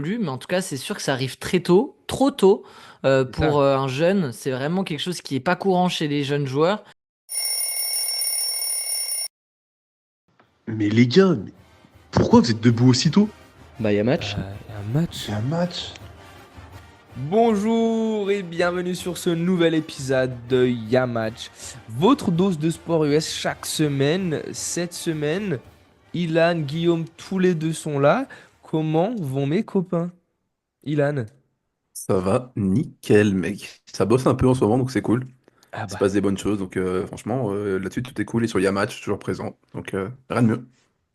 mais en tout cas, c'est sûr que ça arrive très tôt, trop tôt C'est pour ça. un jeune. C'est vraiment quelque chose qui est pas courant chez les jeunes joueurs. Mais les gars, pourquoi vous êtes debout aussitôt? Bah, y a match. Y a un match. C'est un match. Bonjour et bienvenue sur ce nouvel épisode de Yamatch, votre dose de sport US chaque semaine. Cette semaine, Ilan, Guillaume, tous les deux sont là. Comment vont mes copains? Ilan? Ça va, nickel, mec. Ça bosse un peu en ce moment, donc c'est cool. Ah Il se bah. passe des bonnes choses, donc franchement, là-dessus, tout est cool. Et sur Yamatch, toujours présent. Donc, rien de mieux.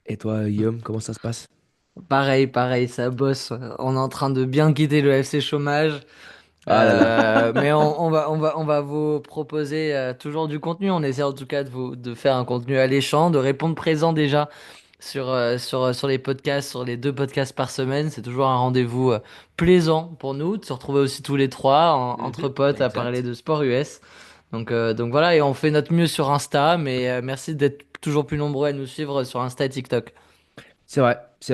Et toi, Guillaume, comment ça se passe? Pareil, pareil, ça bosse. On est en train de bien quitter le FC chômage. Ah là là. Mais on va vous proposer toujours du contenu. On essaie en tout cas de faire un contenu alléchant, de répondre présent déjà sur les podcasts, sur les deux podcasts par semaine. C'est toujours un rendez-vous plaisant pour nous de se retrouver aussi tous les trois entre Mhm, potes à parler exact. de sport US. Donc voilà, et on fait notre mieux sur Insta, mais merci d'être toujours plus nombreux à nous suivre sur Insta et TikTok. C'est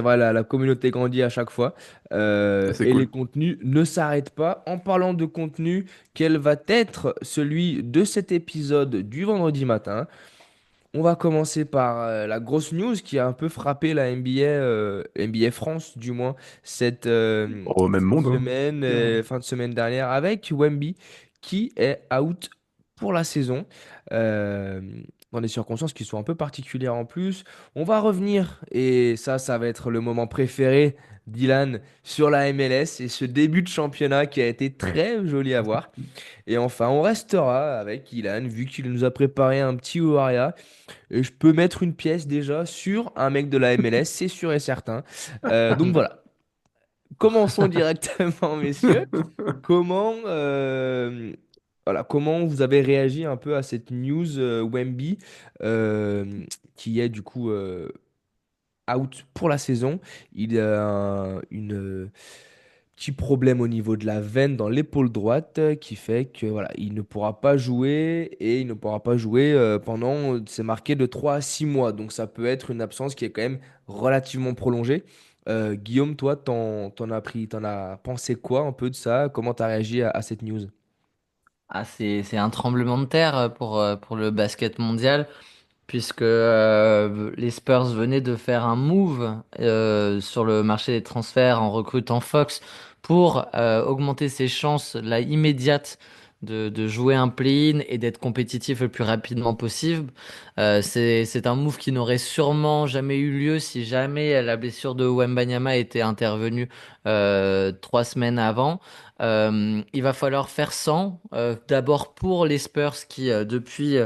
vrai, la communauté grandit à chaque fois. Ça, c'est Et les cool. contenus ne s'arrêtent pas. En parlant de contenu, quel va être celui de cet épisode du vendredi matin? On va commencer par la grosse news qui a un peu frappé la NBA, NBA France du moins, cette, Au même cette monde, hein. semaine, Dire, hein. fin de semaine dernière, avec Wemby qui est out pour la saison. Euh, dans des circonstances qui sont un peu particulières en plus. On va revenir, et ça va être le moment préféré d'Ilan sur la MLS et ce début de championnat qui a été très joli à voir. Et enfin, on restera avec Ilan, vu qu'il nous a préparé un petit Oaria. Et je peux mettre une pièce déjà sur un mec de la MLS, c'est sûr et certain. Donc voilà. Commençons directement, messieurs. Comment, comment vous avez réagi un peu à cette news Wemby qui est du coup out pour la saison. Il a petit problème au niveau de la veine dans l'épaule droite qui fait que voilà, il ne pourra pas jouer et il ne pourra pas jouer pendant, c'est marqué de 3 à 6 mois. Donc ça peut être une absence qui est quand même relativement prolongée. Guillaume, toi, t'en as pensé quoi un peu de ça? Comment t'as réagi à cette news? Ah, c'est un tremblement de terre pour le basket mondial, puisque les Spurs venaient de faire un move sur le marché des transferts en recrutant Fox pour augmenter ses chances là immédiates de jouer un play-in et d'être compétitif le plus rapidement possible. C'est un move qui n'aurait sûrement jamais eu lieu si jamais la blessure de Wembanyama était intervenue 3 semaines avant. Il va falloir faire sans. D'abord pour les Spurs qui, depuis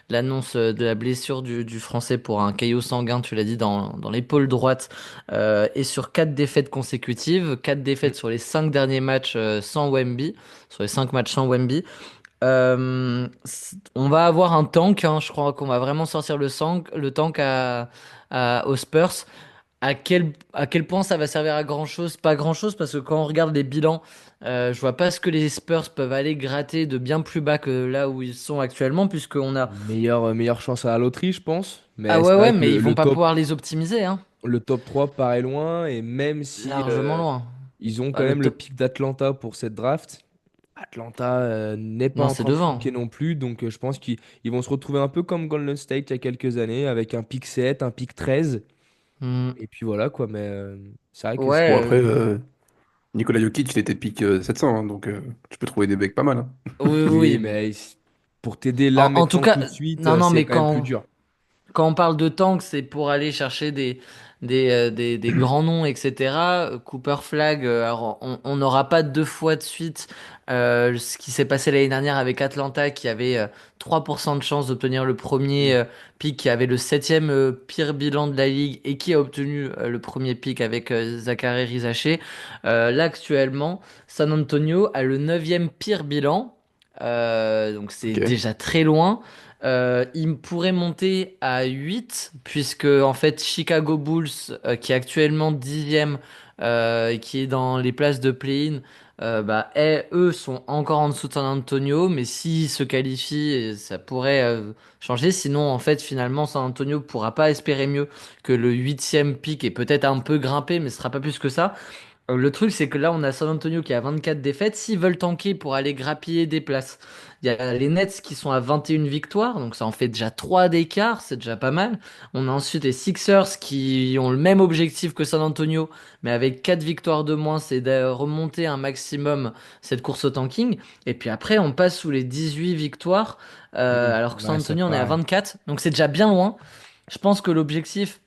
l'annonce de la blessure du Français pour un caillot sanguin, tu l'as dit, dans l'épaule droite, et sur 4 défaites consécutives, 4 défaites sur les 5 derniers matchs sans Wemby, sur les 5 matchs sans Wemby. On va avoir un tank, hein, je crois qu'on va vraiment sortir le tank aux Spurs. À quel point ça va servir à grand chose? Pas grand chose, parce que quand on regarde les bilans, je vois pas ce que les Spurs peuvent aller gratter de bien plus bas que là où ils sont actuellement, puisqu'on a. Meilleure chance à la loterie, je pense. Ah Mais ouais, c'est ouais, vrai que mais ils vont pas pouvoir les optimiser, hein. le top 3 paraît loin. Et même si Largement loin. ils ont Ah, quand le même le top. pic d'Atlanta pour cette draft, Atlanta n'est pas Non, en c'est train de devant. flanquer non plus. Donc je pense qu'ils vont se retrouver un peu comme Golden State il y a quelques années, avec un pic 7, un pic 13. Hmm. Et puis voilà quoi. Mais c'est vrai que Ouais, Bon, après, Nikola Jokic, il était pick 700, hein, donc tu peux trouver des becs pas mal, hein. oui, oui, oui. mais pour t'aider là En tout maintenant cas, tout de suite, non, non, c'est mais quand même plus quand. dur. Quand on parle de tank, c'est pour aller chercher des grands noms, etc. Cooper Flag, alors on n'aura pas 2 fois de suite ce qui s'est passé l'année dernière avec Atlanta, qui avait 3% de chance d'obtenir le premier Mm. pick, qui avait le septième pire bilan de la ligue et qui a obtenu le premier pick avec Zachary Rizaché. Là, actuellement, San Antonio a le neuvième pire bilan. Donc c'est Ok. déjà très loin. Il pourrait monter à 8 puisque en fait Chicago Bulls, qui est actuellement 10e et qui est dans les places de play-in, eux sont encore en dessous de San Antonio, mais s'ils se qualifient, ça pourrait changer. Sinon, en fait, finalement, San Antonio pourra pas espérer mieux que le 8e pick et peut-être un peu grimper, mais ce sera pas plus que ça. Le truc, c'est que là, on a San Antonio qui a 24 défaites. S'ils veulent tanker pour aller grappiller des places, il y a les Nets qui sont à 21 victoires, donc ça en fait déjà 3 d'écart, c'est déjà pas mal. On a ensuite les Sixers qui ont le même objectif que San Antonio, mais avec 4 victoires de moins, c'est de remonter un maximum cette course au tanking. Et puis après, on passe sous les 18 victoires, alors que San Ouais, c'est Antonio, on est à pareil. 24, donc c'est déjà bien loin. Je pense que l'objectif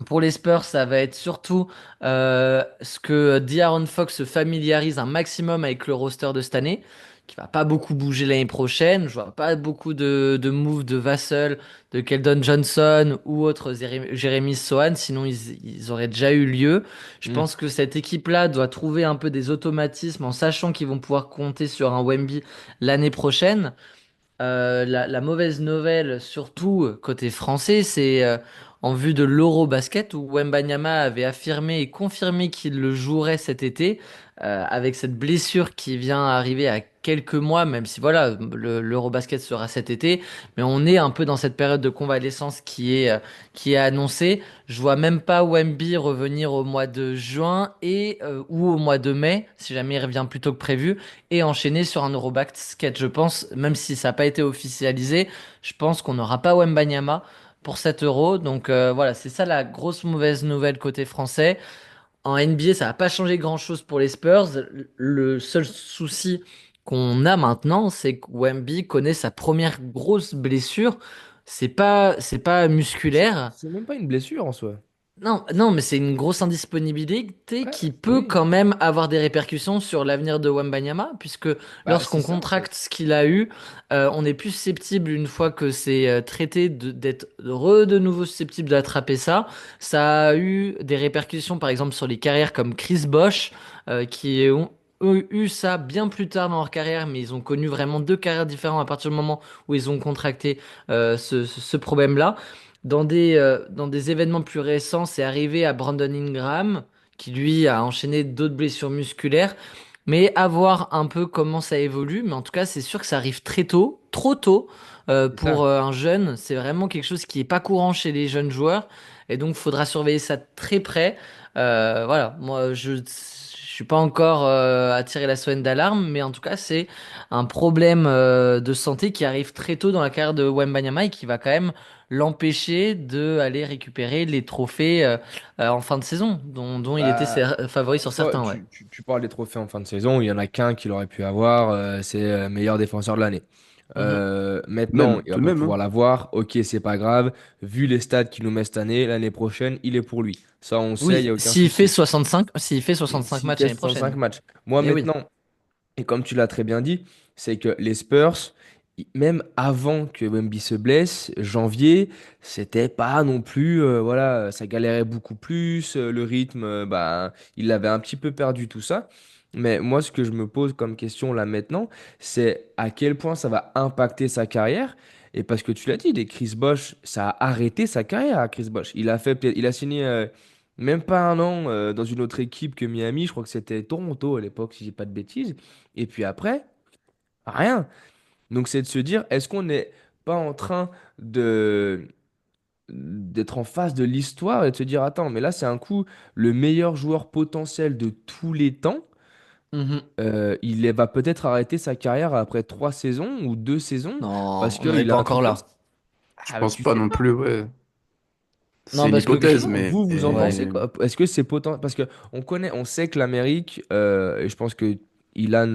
pour les Spurs, ça va être surtout ce que De'Aaron Fox se familiarise un maximum avec le roster de cette année, qui va pas beaucoup bouger l'année prochaine. Je vois pas beaucoup de moves de Vassell, de Keldon Johnson ou autre Jérémy Sohan, sinon ils auraient déjà eu lieu. Je Hmm. pense que cette équipe-là doit trouver un peu des automatismes en sachant qu'ils vont pouvoir compter sur un Wemby l'année prochaine. La mauvaise nouvelle, surtout côté français, c'est en vue de l'Eurobasket où Wembanyama avait affirmé et confirmé qu'il le jouerait cet été, avec cette blessure qui vient arriver à quelques mois, même si voilà, l'Eurobasket sera cet été, mais on est un peu dans cette période de convalescence qui est annoncée. Je vois même pas Wemby revenir au mois de juin et ou au mois de mai, si jamais il revient plus tôt que prévu et enchaîner sur un Eurobasket, je pense, même si ça n'a pas été officialisé, je pense qu'on n'aura pas Wembanyama pour cet Euro. Donc voilà, c'est ça la grosse mauvaise nouvelle côté français. En NBA, ça va pas changer grand-chose pour les Spurs. Le seul souci qu'on a maintenant, c'est que Wemby connaît sa première grosse blessure. C'est pas musculaire. C'est même pas une blessure en soi. Non, non, mais c'est une grosse indisponibilité Ouais, qui peut oui. quand même avoir des répercussions sur l'avenir de Wembanyama, puisque Bah, c'est lorsqu'on ça en fait. contracte ce qu'il a eu, on est plus susceptible, une fois que c'est traité, d'être de nouveau susceptible d'attraper ça. Ça a eu des répercussions, par exemple, sur les carrières comme Chris Bosh, qui ont eu ça bien plus tard dans leur carrière, mais ils ont connu vraiment deux carrières différentes à partir du moment où ils ont contracté ce problème-là. Dans des événements plus récents, c'est arrivé à Brandon Ingram, qui lui a enchaîné d'autres blessures musculaires. Mais à voir un peu comment ça évolue. Mais en tout cas, c'est sûr que ça arrive très tôt, trop tôt, C'est pour ça. un jeune. C'est vraiment quelque chose qui est pas courant chez les jeunes joueurs. Et donc, il faudra surveiller ça de très près. Voilà, moi, je suis pas encore à tirer la sonnette d'alarme, mais en tout cas, c'est un problème de santé qui arrive très tôt dans la carrière de Wembanyama et qui va quand même l'empêcher de aller récupérer les trophées en fin de saison, dont il était Bah, favori sur toi, certains, ouais. tu parles des trophées en fin de saison. Il y en a qu'un qu'il aurait pu avoir. C'est meilleur défenseur de l'année. Mhm. Maintenant, Même, il va tout de pas même, pouvoir hein. l'avoir. Ok, c'est pas grave. Vu les stats qu'il nous met cette année, l'année prochaine, il est pour lui. Ça, on sait, il n'y Oui, a aucun s'il fait souci. 65, s'il fait Et 65 s'il matchs fait l'année 65 prochaine. matchs. Moi, Eh oui. maintenant, et comme tu l'as très bien dit, c'est que les Spurs, même avant que Wemby se blesse, janvier, c'était pas non plus, voilà, ça galérait beaucoup plus, le rythme, bah, il avait un petit peu perdu tout ça. Mais moi, ce que je me pose comme question là maintenant, c'est à quel point ça va impacter sa carrière. Et parce que tu l'as dit, des Chris Bosh, ça a arrêté sa carrière à Chris Bosh. Il a signé même pas un an dans une autre équipe que Miami. Je crois que c'était Toronto à l'époque, si j'ai pas de bêtises. Et puis après, rien. Donc c'est de se dire, est-ce qu'on n'est pas en train de d'être en face de l'histoire et de se dire, attends, mais là c'est un coup, le meilleur joueur potentiel de tous les temps, Mhm. va peut-être arrêter sa carrière après 3 saisons ou 2 saisons Non, parce on n'en est qu'il pas a un encore truc comme ça. là. Je Ah, pense tu pas sais non pas. plus, ouais. Non, C'est une parce que hypothèse, Vous en ouais. pensez quoi? Est-ce que c'est potentiel? Parce que on sait que l'Amérique, et je pense que Ilan,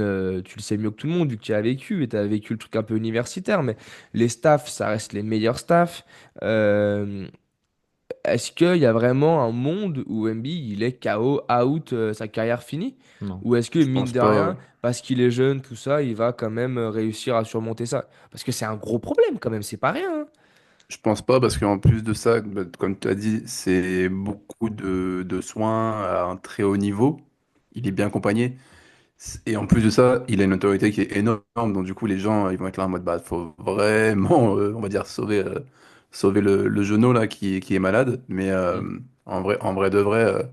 tu le sais mieux que tout le monde, vu que tu as vécu, et tu as vécu le truc un peu universitaire, mais les staffs, ça reste les meilleurs staffs. Euh, Est-ce qu'il y a vraiment un monde où MB, il est KO, out, sa carrière finie? Non. Ou est-ce que, je mine pense de pas. rien, parce qu'il est jeune, tout ça, il va quand même réussir à surmonter ça? Parce que c'est un gros problème quand même, c'est pas rien, hein. Je pense pas parce qu'en plus de ça, bah, comme tu as dit, c'est beaucoup de soins à un très haut niveau. Il est bien accompagné. Et en plus de ça, il a une autorité qui est énorme. Donc du coup, les gens, ils vont être là en mode, bah, faut vraiment, on va dire, sauver le genou là qui est malade. Mais Mm. en vrai de vrai,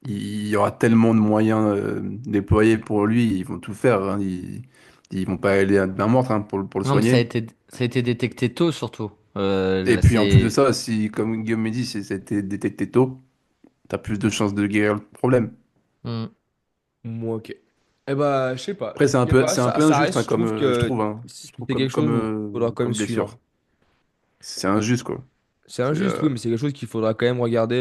il y aura tellement de moyens déployés pour lui. Ils vont tout faire, hein. Ils vont pas aller à main morte, hein, pour le Non, mais ça a soigner. été, ça a été détecté tôt, surtout. Et Là, puis en plus de c'est. ça, si, comme Guillaume me dit, si c'était détecté tôt, t'as plus de chances de guérir le problème. Hmm. Moi, ok. Eh bah, je sais pas. Après, Je sais pas, c'est un peu ça injuste, reste, hein, je trouve je que trouve, hein. Je trouve c'est quelque chose où il faudra quand même comme suivre. blessure. C'est injuste, quoi. C'est C'est, injuste, oui, mais c'est quelque chose qu'il faudra quand même regarder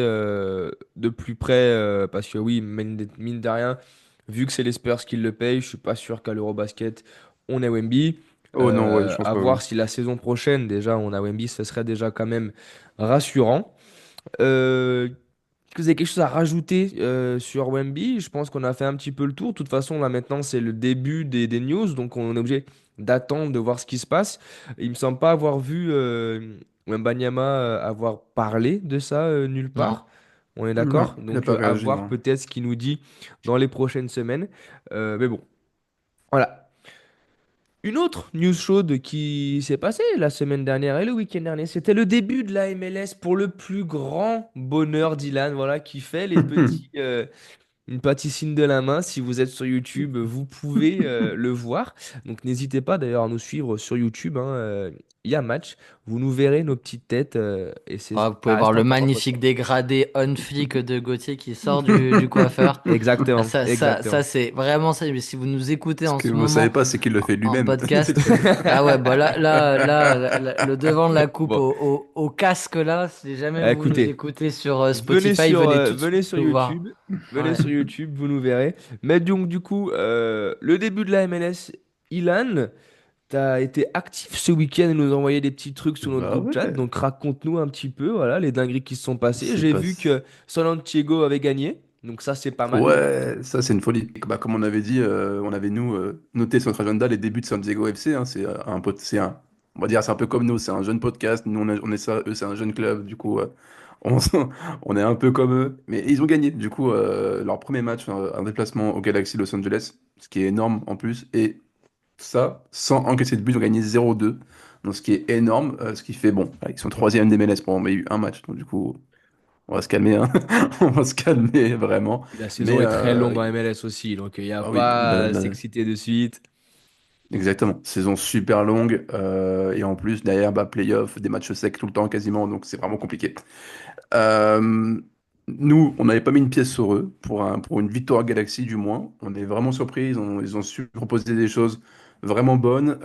de plus près parce que oui, mine de rien, vu que c'est les Spurs qui le payent, je suis pas sûr qu'à l'Eurobasket, on ait Wemby. Oh non, ouais, je pense À pas, ouais. voir si la saison prochaine, déjà, on a Wemby, ce serait déjà quand même rassurant. Euh, est-ce que vous avez quelque chose à rajouter sur Wemby? Je pense qu'on a fait un petit peu le tour. De toute façon, là maintenant, c'est le début des news, donc on est obligé d'attendre, de voir ce qui se passe. Il me semble pas avoir vu Wembanyama avoir parlé de ça nulle Non. part. On est d'accord? Non, il n'a Donc pas à réagi, voir non. peut-être ce qu'il nous dit dans les prochaines semaines. Mais bon, voilà. Une autre news chaude qui s'est passée la semaine dernière et le week-end dernier, c'était le début de la MLS pour le plus grand bonheur d'Ilan, voilà, qui fait les petits, une petite signe de la main. Si vous êtes sur YouTube, vous pouvez le voir. Donc n'hésitez pas d'ailleurs à nous suivre sur YouTube, hein, il y a match. Vous nous verrez nos petites têtes et Ah, vous ça pouvez voir reste le encore un peu magnifique fun. dégradé on-flic de Gauthier qui sort du coiffeur. Ah, Exactement, ça exactement. c'est vraiment ça. Mais si vous nous écoutez Ce en que ce vous savez moment pas, c'est qu'il le fait en lui-même. podcast, ah ouais, bah le devant de la coupe Bon, au casque là, si jamais vous nous écoutez. écoutez sur Spotify, venez tout de suite Venez sur nous voir. YouTube, venez Ouais. sur YouTube, vous nous verrez. Mais donc du coup, le début de la MLS, Ilan, t'as été actif ce week-end et nous envoyé des petits trucs sur notre Bah groupe chat. ouais, Donc raconte-nous un petit peu, voilà, les dingueries qui se sont passées. c'est J'ai pas... vu que San Antonio avait gagné, donc ça c'est pas mal. Ouais, ça c'est une folie. Bah, comme on avait dit, on avait nous noté sur notre agenda les débuts de San Diego FC, hein, on va dire c'est un peu comme nous, c'est un jeune podcast, nous on est ça, eux c'est un jeune club, du coup on, on est un peu comme eux, mais ils ont gagné. Du coup leur premier match, un déplacement au Galaxy Los Angeles, ce qui est énorme en plus, et ça sans encaisser de but, ils ont gagné 0-2, donc ce qui est énorme, ce qui fait bon, ils sont troisième des MLS pour avoir eu un match, donc du coup on va se calmer, hein. On va se calmer vraiment. La saison Mais est très longue en MLS aussi, donc il n'y a ah oui, pas à s'exciter de suite. exactement. Saison super longue et en plus derrière bah, playoff, des matchs secs tout le temps quasiment, donc c'est vraiment compliqué. Euh, Nous, on n'avait pas mis une pièce sur eux pour une victoire Galaxy du moins. On est vraiment surpris. Ils ont su proposer des choses vraiment bonnes.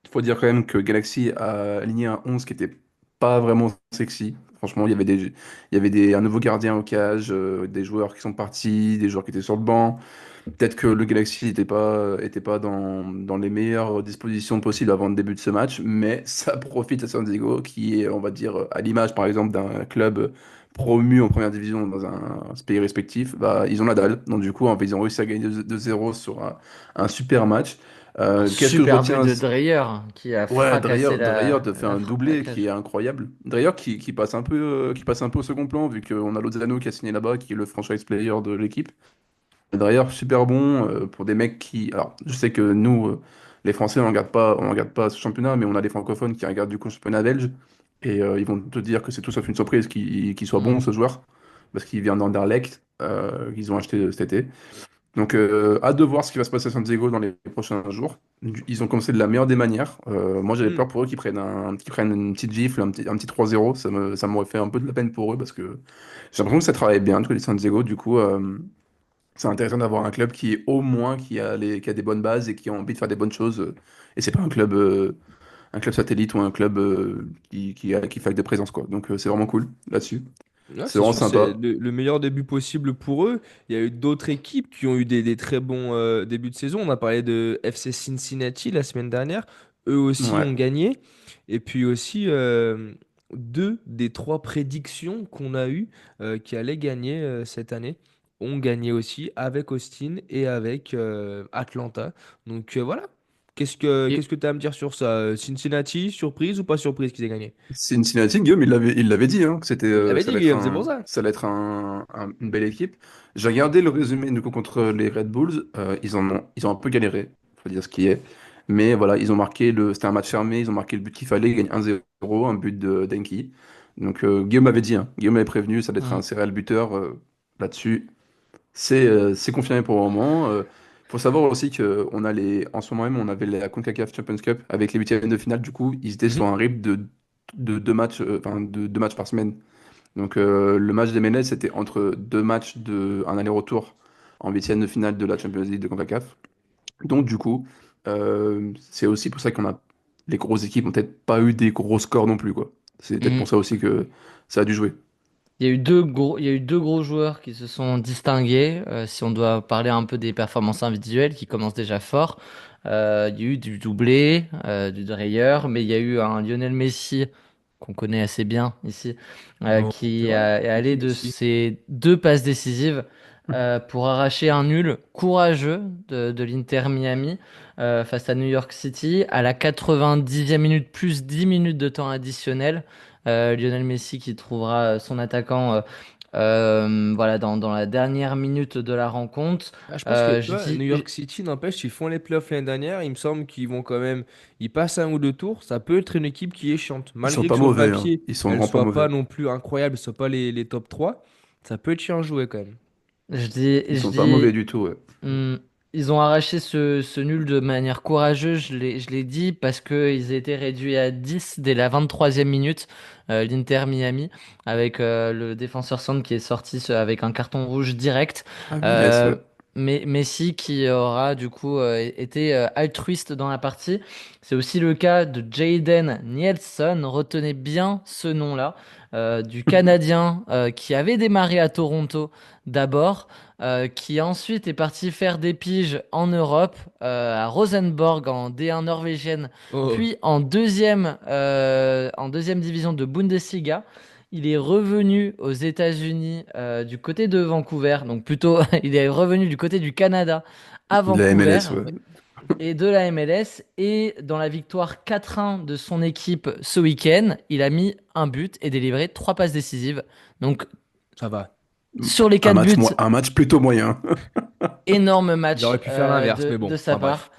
Il faut dire quand même que Galaxy a aligné un 11 qui était pas vraiment sexy. Franchement, un nouveau gardien au cage, des joueurs qui sont partis, des joueurs qui étaient sur le banc. Peut-être que le Galaxy était pas dans les meilleures dispositions possibles avant le début de ce match, mais ça profite à San Diego, qui est, on va dire, à l'image par exemple d'un club promu en première division dans un pays respectif, bah, ils ont la dalle. Donc du coup, en fait, ils ont réussi à gagner 2-0 sur un super match. Un Qu'est-ce que je super but retiens? de Dreyer qui a Ouais, fracassé Dreyer te fait la, un la doublé qui est cage. incroyable. Dreyer qui passe un peu au second plan, vu qu'on a Lozano qui a signé là-bas, qui est le franchise player de l'équipe. D'ailleurs, super bon pour des mecs qui. Alors, je sais que nous, les Français, on regarde pas ce championnat, mais on a des francophones qui regardent du coup le championnat belge. Et ils vont te dire que c'est tout sauf une surprise qu'il soit bon, Hmm. ce joueur, parce qu'il vient d'Anderlecht, qu'ils ont acheté cet été. Donc, hâte de voir ce qui va se passer à San Diego dans les prochains jours. Ils ont commencé de la meilleure des manières. Moi, j'avais Hmm. peur pour eux qu'ils prennent une petite gifle, un petit 3-0. Ça m'aurait fait un peu de la peine pour eux parce que j'ai l'impression que ça travaillait bien, tous les San Diego. Du coup. C'est intéressant d'avoir un club qui est au moins qui a des bonnes bases et qui a envie de faire des bonnes choses. Et c'est pas un club satellite ou un club qui fait que de présence quoi. Donc c'est vraiment cool là-dessus. Ouais, C'est c'est vraiment sûr, c'est sympa. le meilleur début possible pour eux. Il y a eu d'autres équipes qui ont eu des très bons débuts de saison. On a parlé de FC Cincinnati la semaine dernière. Eux aussi Ouais. ont gagné. Et puis aussi, deux des trois prédictions qu'on a eues qui allaient gagner cette année ont gagné aussi avec Austin et avec Atlanta. Donc voilà. Qu'est-ce que tu as à me dire sur ça? Cincinnati, surprise ou pas surprise qu'ils aient gagné? Cincinnati, Guillaume, il l'avait dit, hein, que Il l'avait ça dit, allait être Guillaume, c'est pour ça. ça allait être une belle équipe. J'ai regardé le résumé du coup contre les Red Bulls. Ils ont un peu galéré, faut dire ce qui est. Mais voilà, c'était un match fermé, ils ont marqué le but qu'il fallait, ils gagnent 1-0, un but de Denki. Donc Guillaume avait dit, hein, Guillaume avait prévenu, ça allait être un Hmm. serial buteur là-dessus. C'est confirmé pour le moment. Faut savoir aussi que en ce moment même, on avait la CONCACAF Champions Cup avec les huitièmes de finale. Du coup, ils étaient sur Mhm. un rythme de deux matchs, enfin de deux matchs par semaine. Donc le match des Menez, c'était entre deux matchs un aller-retour en huitième de finale de la Champions League de CONCACAF. Donc du coup, c'est aussi pour ça qu'on a les grosses équipes ont peut-être pas eu des gros scores non plus, quoi. C'est peut-être pour ça aussi que ça a dû jouer. Il y a eu deux gros joueurs qui se sont distingués. Si on doit parler un peu des performances individuelles qui commencent déjà fort, il y a eu du doublé, du drayeur, mais il y a eu un Lionel Messi qu'on connaît assez bien ici, Oh, c'est qui vrai. est allé Messi, de Messi. ses deux passes décisives pour arracher un nul courageux de l'Inter Miami face à New York City à la 90e minute plus 10 minutes de temps additionnel. Lionel Messi qui trouvera son attaquant voilà, dans la dernière minute de la rencontre. Ah, je pense que tu Je vois, dis, New York City, n'empêche, ils font les playoffs l'année dernière. Il me semble qu'ils vont quand même. Ils passent un ou deux tours. Ça peut être une équipe qui est chiante. Ils sont Malgré que pas sur le mauvais, hein. papier, Ils sont elle vraiment pas soit pas mauvais. non plus incroyable, soit pas les top 3, ça peut être chiant à jouer quand même. Ils je sont pas mauvais dis, du tout, ouais. ils ont arraché ce nul de manière courageuse, je l'ai dit, parce qu'ils étaient réduits à 10 dès la 23e minute, l'Inter Miami, avec le défenseur centre qui est sorti avec un carton rouge direct. Ah oui, yes, Euh, ouais. mais Messi qui aura du coup été altruiste dans la partie. C'est aussi le cas de Jayden Nielsen, retenez bien ce nom-là, du Canadien qui avait démarré à Toronto d'abord qui ensuite est parti faire des piges en Europe, à Rosenborg en D1 norvégienne, Oh, puis en deuxième division de Bundesliga. Il est revenu aux États-Unis du côté de Vancouver, donc plutôt il est revenu du côté du Canada à De la Vancouver MLS, ouais. et de la MLS. Et dans la victoire 4-1 de son équipe ce week-end, il a mis un but et délivré trois passes décisives. Donc ça va. sur les quatre buts, Un match plutôt moyen. énorme Il match aurait pu faire l'inverse, mais de bon, sa enfin bref. part.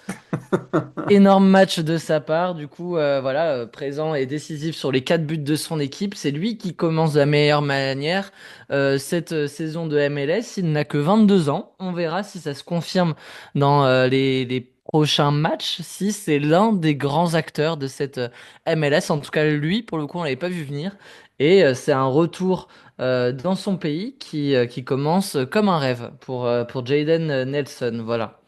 Énorme match de sa part. Du coup, voilà, présent et décisif sur les quatre buts de son équipe. C'est lui qui commence de la meilleure manière cette saison de MLS. Il n'a que 22 ans. On verra si ça se confirme dans les prochains matchs, si c'est l'un des grands acteurs de cette MLS. En tout cas, lui, pour le coup, on l'avait pas vu venir. Et c'est un retour dans son pays qui commence comme un rêve pour Jayden Nelson. Voilà.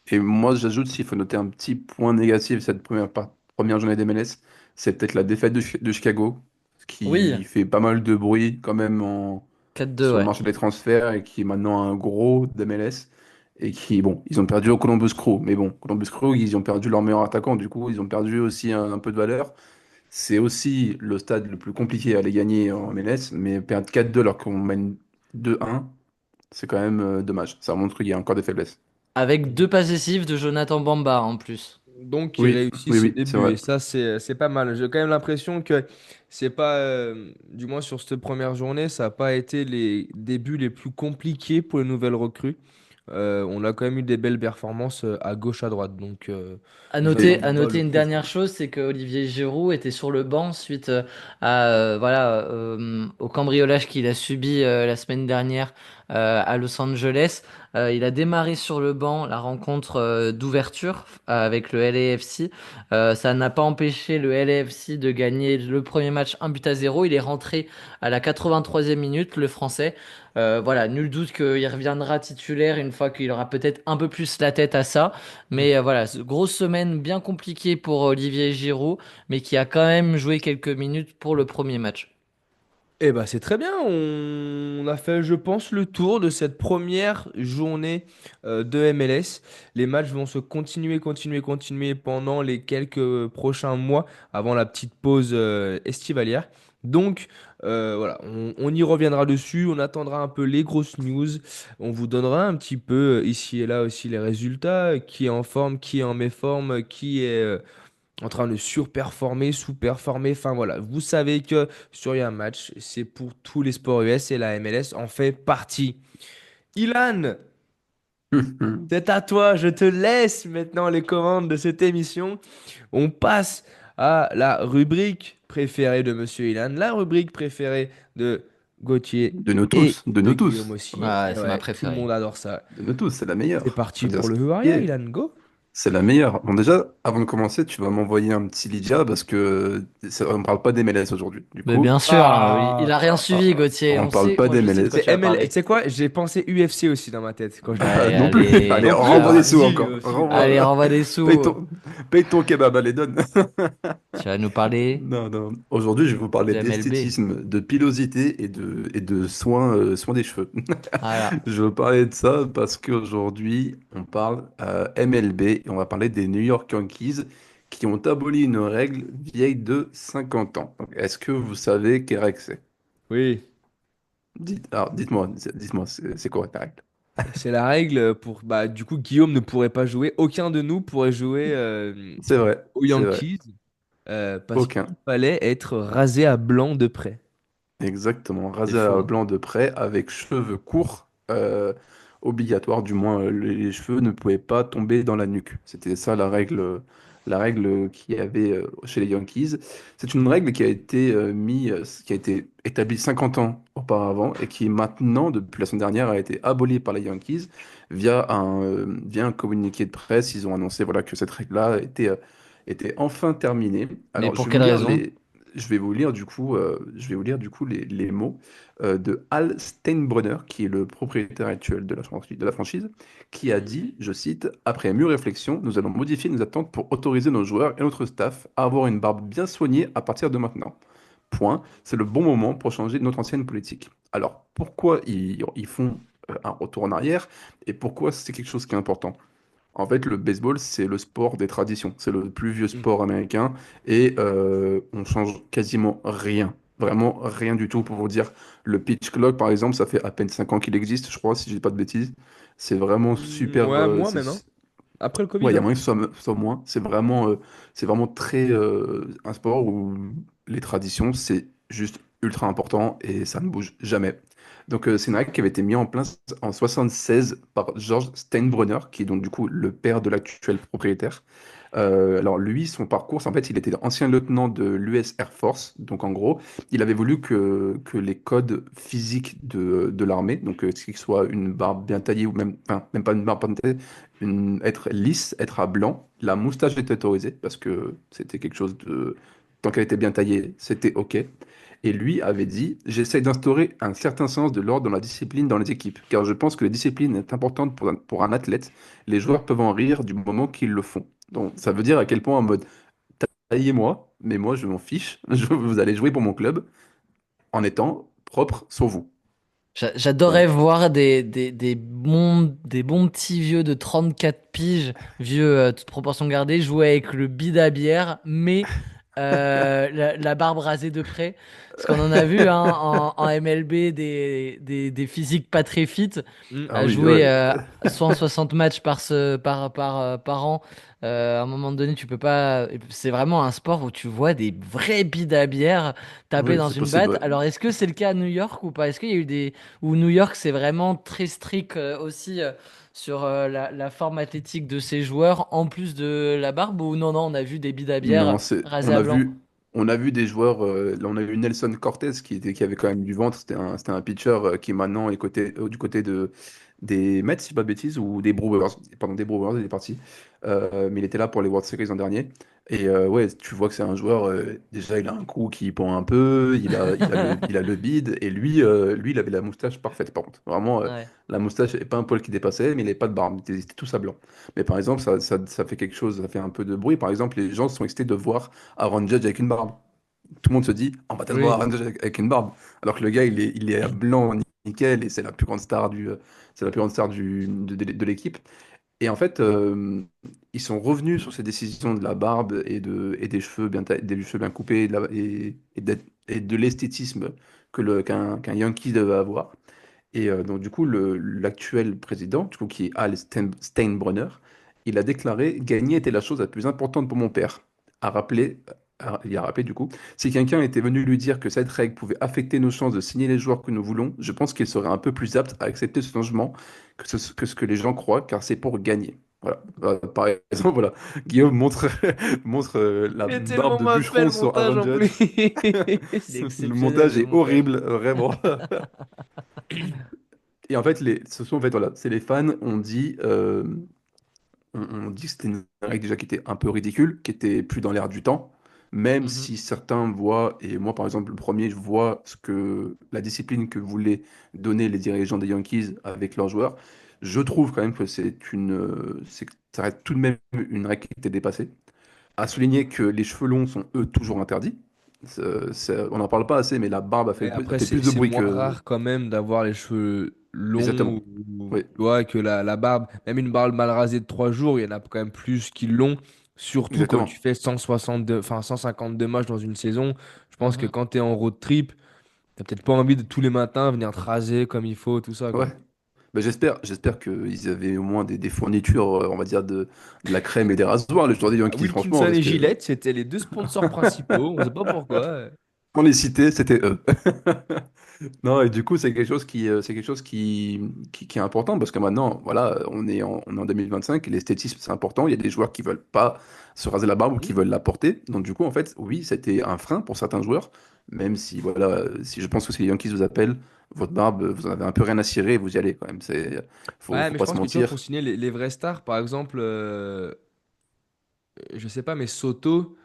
Et moi, j'ajoute, s'il faut noter un petit point négatif cette première journée d'MLS, c'est peut-être la défaite de Chicago, Oui, qui fait pas mal de bruit quand même 4-2, sur le ouais. marché des transferts et qui est maintenant un gros d'MLS. Et qui, bon, ils ont perdu au Columbus Crew. Mais bon, Columbus Crew, ils ont perdu leur meilleur attaquant. Du coup, ils ont perdu aussi un peu de valeur. C'est aussi le stade le plus compliqué à aller gagner en MLS. Mais perdre 4-2 alors qu'on mène 2-1, c'est quand même dommage. Ça montre qu'il y a encore des faiblesses. Avec deux passes décisives de Jonathan Bamba en plus. Donc, ils Oui, oui, réussissent ce oui, c'est début. vrai. Et ça, c'est pas mal. J'ai quand même l'impression que c'est pas, du moins sur cette première journée, ça n'a pas été les débuts les plus compliqués pour les nouvelles recrues. On a quand même eu des belles performances à gauche, à droite. Donc, Et j'attends À pas noter le une plus dernière fou. chose, c'est que Olivier Giroud était sur le banc suite à voilà au cambriolage qu'il a subi la semaine dernière à Los Angeles. Il a démarré sur le banc la rencontre d'ouverture avec le LAFC. Ça n'a pas empêché le LAFC de gagner le premier match 1-0. Il est rentré à la 83e minute, le Français. Voilà, nul doute qu'il reviendra titulaire une fois qu'il aura peut-être un peu plus la tête à ça. Mais voilà, grosse semaine bien compliquée pour Olivier Giroud, mais qui a quand même joué quelques minutes pour le premier match. Eh ben, c'est très bien. On a fait, je pense, le tour de cette première journée de MLS. Les matchs vont se continuer pendant les quelques prochains mois avant la petite pause estivalière. Donc, voilà, on y reviendra dessus. On attendra un peu les grosses news. On vous donnera un petit peu ici et là aussi les résultats. Qui est en forme, qui est en méforme, qui est en train de surperformer, sous-performer. Enfin voilà, vous savez que sur un match, c'est pour tous les sports US et la MLS en fait partie. Ilan, c'est à toi, je te laisse maintenant les commandes de cette émission. On passe à la rubrique préférée de Monsieur Ilan, la rubrique préférée de Gauthier et De de nous Guillaume tous, aussi. Ouais, Et c'est ma ouais, tout le préférée. monde adore ça. de nous tous, c'est la C'est meilleure. parti Faut dire pour ce le qui Who Are You, est. Ilan, go! C'est la meilleure. Bon, déjà, avant de commencer, tu vas m'envoyer un petit Lydia parce que on ne parle pas d'MLS aujourd'hui. Du Mais coup, bien sûr, il Ah, a rien suivi, Gauthier. on On parle sait, pas moi je sais de quoi c'est d'MLS. tu vas ML. Tu parler. sais quoi? J'ai pensé UFC aussi dans ma tête quand je l'ai Allez, entendu. Non plus. allez, Allez, Non plus? renvoie Ah, des sous si, encore. UFC. allez, Renvoie. renvoie des Paye sous. ton, paye ton kebab, allez, donne. Tu vas nous parler Non, non. Aujourd'hui, je vais vous parler de MLB. d'esthétisme, de pilosité et de soins, soins des cheveux. Voilà. Je veux parler de ça parce qu'aujourd'hui, on parle MLB et on va parler des New York Yankees qui ont aboli une règle vieille de 50 ans. Donc, est-ce que vous savez quelle règle c'est? Oui, Alors, dites-moi, c'est quoi la règle? c'est la règle pour. Bah, du coup, Guillaume ne pourrait pas jouer. Aucun de nous pourrait jouer aux C'est vrai. Yankees parce qu'il Aucun. fallait être rasé à blanc de près. Exactement, C'est rasé à faux. blanc de près, avec cheveux courts, obligatoire, du moins les cheveux ne pouvaient pas tomber dans la nuque. C'était ça la règle qu'il y avait chez les Yankees. C'est une règle qui a été qui a été établie 50 ans auparavant et qui maintenant, depuis la semaine dernière, a été abolie par les Yankees via un communiqué de presse. Ils ont annoncé voilà, que cette règle-là était enfin terminée. Mais Alors, pour quelle raison? je vais vous lire du coup, les mots de Hal Steinbrenner, qui est le propriétaire actuel de la franchise, qui a dit, je cite, après mûre réflexion, nous allons modifier nos attentes pour autoriser nos joueurs et notre staff à avoir une barbe bien soignée à partir de maintenant. Point. C'est le bon moment pour changer notre ancienne politique. Alors, pourquoi ils font un retour en arrière et pourquoi c'est quelque chose qui est important? En fait, le baseball, c'est le sport des traditions. C'est le plus vieux Mm. sport américain et on change quasiment rien. Vraiment rien du tout pour vous dire. Le pitch clock, par exemple, ça fait à peine 5 ans qu'il existe, je crois, si je dis pas de bêtises. C'est vraiment super. Ouais, moi même, hein. Après le Ouais, Covid, il y a hein. moyen que ce soit moins. C'est vraiment très un sport où les traditions, c'est juste ultra important et ça ne bouge jamais. Donc, c'est une règle qui avait été mise en place en 76 par George Steinbrenner, qui est donc du coup le père de l'actuel propriétaire. Alors lui, son parcours, en fait, il était ancien lieutenant de l'US Air Force. Donc en gros, il avait voulu que les codes physiques de l'armée, donc qu'il soit une barbe bien taillée ou même, enfin, même pas une barbe bien taillée, être lisse, être à blanc, la moustache était autorisée parce que c'était quelque chose de... Tant qu'elle était bien taillée, c'était OK. Et lui avait dit, j'essaie d'instaurer un certain sens de l'ordre dans la discipline dans les équipes, car je pense que la discipline est importante pour un athlète. Les joueurs peuvent en rire du moment qu'ils le font. Donc, ça veut dire à quel point en mode, taillez-moi, mais moi, je m'en fiche. Vous allez jouer pour mon club en étant propre sur vous. J'adorerais Donc, voir des bons petits vieux de 34 piges, vieux, toute proportion gardée, jouer avec le bid à bière, mais la barbe rasée de près. Parce qu'on en a vu hein, en MLB des physiques pas très fit ah à oui, jouer ouais. 160 matchs par an. À un moment donné, tu peux pas. C'est vraiment un sport où tu vois des vrais bides à bière taper Oui, dans c'est une possible, batte. ouais. Alors, est-ce que c'est le cas à New York ou pas? Est-ce qu'il y a eu des où New York, c'est vraiment très strict aussi sur la forme athlétique de ses joueurs, en plus de la barbe, ou non, non, on a vu des bides à bière Non, rasés à blanc. on a vu des joueurs. Là, on a eu Nelson Cortez qui avait quand même du ventre. C'était un pitcher qui maintenant est du côté des Mets, si je dis pas de bêtises, ou des Brewers. Pardon, des Brewers, il est parti. Mais il était là pour les World Series l'an dernier. Et ouais, tu vois que c'est un joueur. Déjà, il a un cou qui pend un peu. Il a le bide. Et lui, il avait la moustache parfaite, par contre. Vraiment, Ouais. la moustache, et pas un poil qui dépassait, mais il n'avait pas de barbe. Ils étaient tous à blanc. Mais par exemple, ça fait quelque chose, ça fait un peu de bruit. Par exemple, les gens sont excités de voir Aaron Judge avec une barbe. Tout le monde se dit, on va peut-être voir Oui. Aaron Judge avec une barbe. Alors que le gars, il est blanc, nickel, et c'est la plus grande star c'est la plus grande star de l'équipe. Et en fait, ils sont revenus sur ces décisions de la barbe et des cheveux des cheveux bien coupés et de l'esthétisme qu'un Yankee devait avoir. Et donc, du coup, l'actuel président, du coup, qui est Steinbrenner, il a déclaré: Gagner était la chose la plus importante pour mon père. A rappelé, il a rappelé, du coup, si quelqu'un était venu lui dire que cette règle pouvait affecter nos chances de signer les joueurs que nous voulons, je pense qu'il serait un peu plus apte à accepter ce changement que ce que les gens croient, car c'est pour gagner. Voilà. Par exemple, voilà. Guillaume montre, montre la Il est barbe tellement de mal fait bûcheron le sur montage Aaron en plus. Judge. Il est Le exceptionnel montage le est montage. horrible, vraiment. Et en fait, ce sont en fait voilà, c'est les fans ont dit on dit que c'était une règle déjà qui était un peu ridicule, qui était plus dans l'air du temps, même Mhm. si certains voient, et moi par exemple le premier, je vois ce que la discipline que voulaient donner les dirigeants des Yankees avec leurs joueurs, je trouve quand même que ça reste tout de même une règle qui était dépassée. À souligner que les cheveux longs sont eux toujours interdits. On n'en parle pas assez, mais la barbe Ouais, a après, fait plus de c'est bruit moins que... rare quand même d'avoir les cheveux longs Exactement. Oui, ouais, que la barbe. Même une barbe mal rasée de 3 jours, il y en a quand même plus qui l'ont. Surtout quand tu exactement. fais 162, enfin 152 matchs dans une saison. Je pense que Mhm. quand tu es en road trip, t'as peut-être pas envie de tous les matins venir te raser comme il faut, tout ça, Ouais. quoi. Ben, j'espère qu'ils avaient au moins des fournitures, on va dire, de la crème et des rasoirs, le joueur des Bah, Yankees, franchement, Wilkinson parce et que Gillette, c'était les deux sponsors principaux. On sait pas pourquoi. on les citait, c'était eux. Non, et du coup, c'est quelque chose qui est important parce que maintenant, voilà, on est en 2025 et l'esthétisme, c'est important. Il y a des joueurs qui veulent pas se raser la barbe ou qui Mhm. veulent la porter. Donc, du coup, en fait, oui, c'était un frein pour certains joueurs, même si, voilà, si je pense que si les Yankees vous appellent, votre barbe, vous en avez un peu rien à cirer, vous y allez quand même. Ouais, Faut mais je pas se pense que tu vois, pour mentir. signer les vrais stars, par exemple, je sais pas, mais Soto.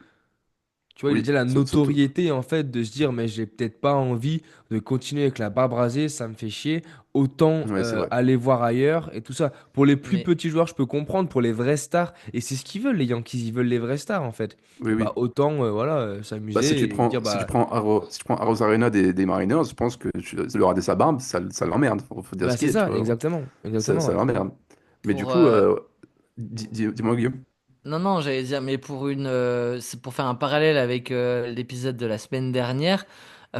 Tu vois, il a Oui, déjà la surtout. notoriété en fait de se dire, mais j'ai peut-être pas envie de continuer avec la barbe rasée, ça me fait chier. Autant Ouais, c'est vrai. aller voir ailleurs et tout ça. Pour les plus Mais petits joueurs, je peux comprendre. Pour les vrais stars, et c'est ce qu'ils veulent, les Yankees, ils veulent les vrais stars en fait. Oui, Et bah oui. autant voilà, Bah, s'amuser et dire, bah, si tu prends Arozarena des Mariners, je pense que le raser sa barbe, ça l'emmerde. Faut dire bah ce qui c'est est, tu ça, vois. exactement. Ça Ouais. l'emmerde. Mais du pour coup, dis-moi, Guillaume. non, non, j'allais dire, mais c'est pour faire un parallèle avec l'épisode de la semaine dernière,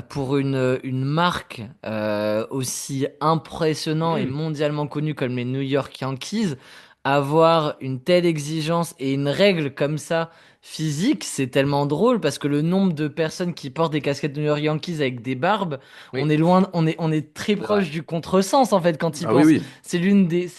pour une marque aussi impressionnant et Hmm. mondialement connue comme les New York Yankees, avoir une telle exigence et une règle comme ça physique, c'est tellement drôle parce que le nombre de personnes qui portent des casquettes New York Yankees avec des barbes, on Oui, est loin, on est très c'est vrai. proche du contresens en fait quand ils Ah oui, pensent. oui. C'est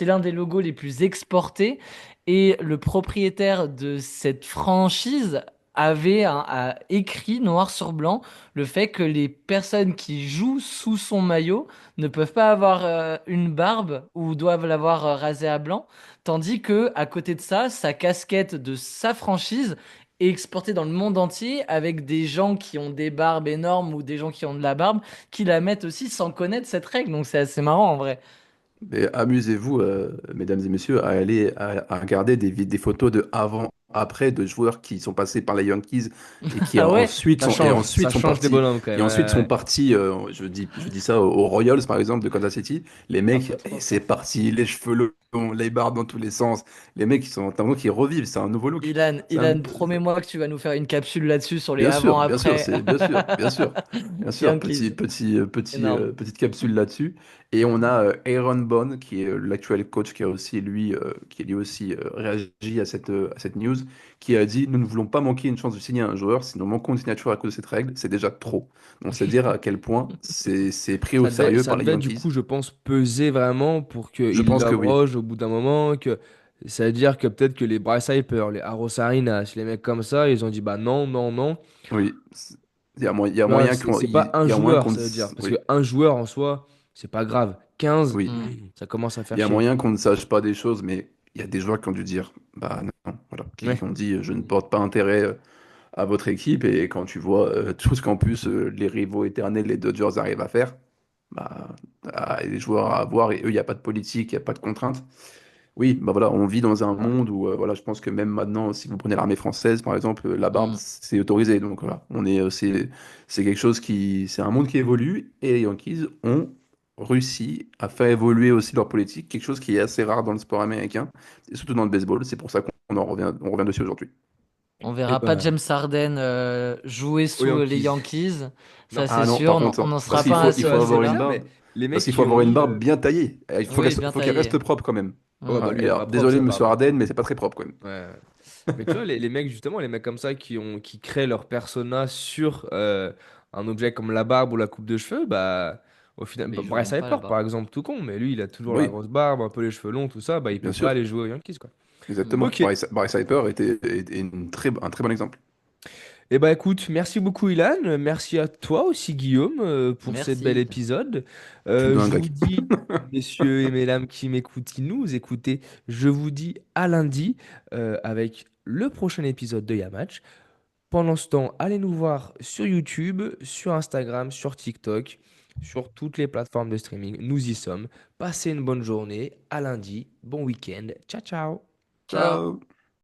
l'un des logos les plus exportés. Et le propriétaire de cette franchise a écrit noir sur blanc le fait que les personnes qui jouent sous son maillot ne peuvent pas avoir une barbe ou doivent l'avoir rasée à blanc, tandis que à côté de ça, sa casquette de sa franchise est exportée dans le monde entier avec des gens qui ont des barbes énormes ou des gens qui ont de la barbe qui la mettent aussi sans connaître cette règle. Donc c'est assez marrant en vrai. Mais amusez-vous, mesdames et messieurs, à aller à regarder des photos de avant, après de joueurs qui sont passés par les Yankees et qui Ah ouais? Ça change des bonhommes quand même. et ensuite sont Ouais. partis. Je dis ça aux Royals par exemple de Kansas City. Les Un mecs, peu et trop c'est ça. parti, les cheveux longs, les barbes dans tous les sens. Les mecs, ils sont, t'as l'impression qu'ils revivent. C'est un nouveau look. Ilan, C'est un- Ilan, promets-moi que tu vas nous faire une capsule là-dessus sur les Bien sûr, avant-après c'est bien sûr, bien sûr, bien sûr. Yankees. Énorme. Petite capsule là-dessus. Et on a Aaron Bone, qui est l'actuel coach, qui a lui aussi réagi à cette news, qui a dit, nous ne voulons pas manquer une chance de signer un joueur, si nous manquons une signature à cause de cette règle, c'est déjà trop. Donc c'est dire à quel point c'est pris au sérieux Ça par les devait du Yankees. coup, je pense, peser vraiment pour Je qu'il pense que oui. l'abroge au bout d'un moment. Que ça veut dire que peut-être que les Bryce Harper, les Aros Arinas, les mecs comme ça, ils ont dit bah non, non, non. Oui. Il y a Tu vois, moyen c'est pas un il y a moyen joueur, qu'on... ça veut dire. Parce Oui, qu'un joueur en soi, c'est pas grave. 15, oui. Hmm. ça commence à Il faire y a chier. moyen qu'on ne sache pas des choses, mais il y a des joueurs qui ont dû dire, bah non, voilà, qui Ouais. ont dit, je ne porte pas intérêt à votre équipe, et quand tu vois tout ce qu'en plus les rivaux éternels, les Dodgers arrivent à faire, bah, les joueurs à avoir, et eux, il n'y a pas de politique, il n'y a pas de contrainte. Oui, bah voilà, on vit dans un monde où, voilà, je pense que même maintenant, si vous prenez l'armée française, par exemple, la barbe, Hmm. c'est autorisé, donc voilà, c'est quelque chose c'est un monde qui évolue, et les Yankees ont réussi à faire évoluer aussi leur politique, quelque chose qui est assez rare dans le sport américain, et surtout dans le baseball, c'est pour ça on revient dessus aujourd'hui. On Et verra pas bah, James Harden jouer aux sous les Yankees. Yankees, ça Non. c'est Ah non, sûr. par contre, On n'en parce sera pas Ça, il assuré faut de c'est avoir une cela. bien, mais barbe, les parce mecs qu'il faut qui ont avoir une mis. barbe bien taillée. Oui, bien Faut qu'elle taillé. reste propre quand même. Ouais, Hmm. bah Ouais, lui, elle est alors, pas propre, désolé, sa monsieur barbe. Harden, mais c'est pas très propre quand même. Ouais. Mais tu vois, les mecs, justement, les mecs comme ça qui créent leur persona sur un objet comme la barbe ou la coupe de cheveux, bah, au final, Mais bah, ils Bryce joueront pas Harper, là-bas. par exemple, tout con, mais lui, il a toujours la Oui, grosse barbe, un peu les cheveux longs, tout ça, bah, il bien peut pas sûr. aller jouer aux Yankees, quoi. Exactement. Ok. Bryce Harper est un très bon exemple. Eh ben écoute, merci beaucoup Ilan, merci à toi aussi Guillaume pour cet bel Merci. épisode. Tu dois un Je vous grec. dis, messieurs et mesdames qui m'écoutent, qui nous écoutez, je vous dis à lundi avec le prochain épisode de Yamatch. Pendant ce temps, allez nous voir sur YouTube, sur Instagram, sur TikTok, sur toutes les plateformes de streaming. Nous y sommes. Passez une bonne journée. À lundi. Bon week-end. Ciao, ciao. Ciao. Ciao.